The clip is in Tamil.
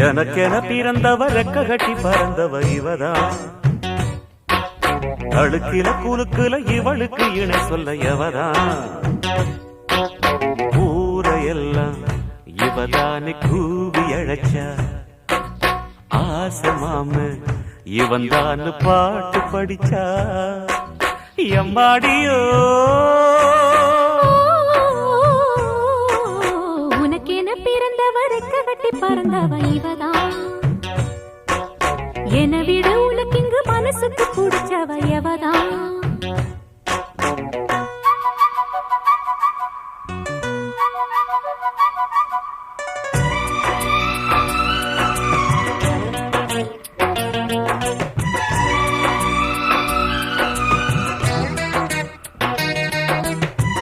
எனக்கென பிறந்தவ ரெக்க கட்டி பறந்தவ இவதான் அழுக்கில குலுக்குல இவளுக்கு இணை சொல்ல எவதான் ஊரையெல்லாம் இவதானே கூவி அழைச்சா ஆசை மாம இவன் தான் பாட்டு படிச்சா எம்மாடியோ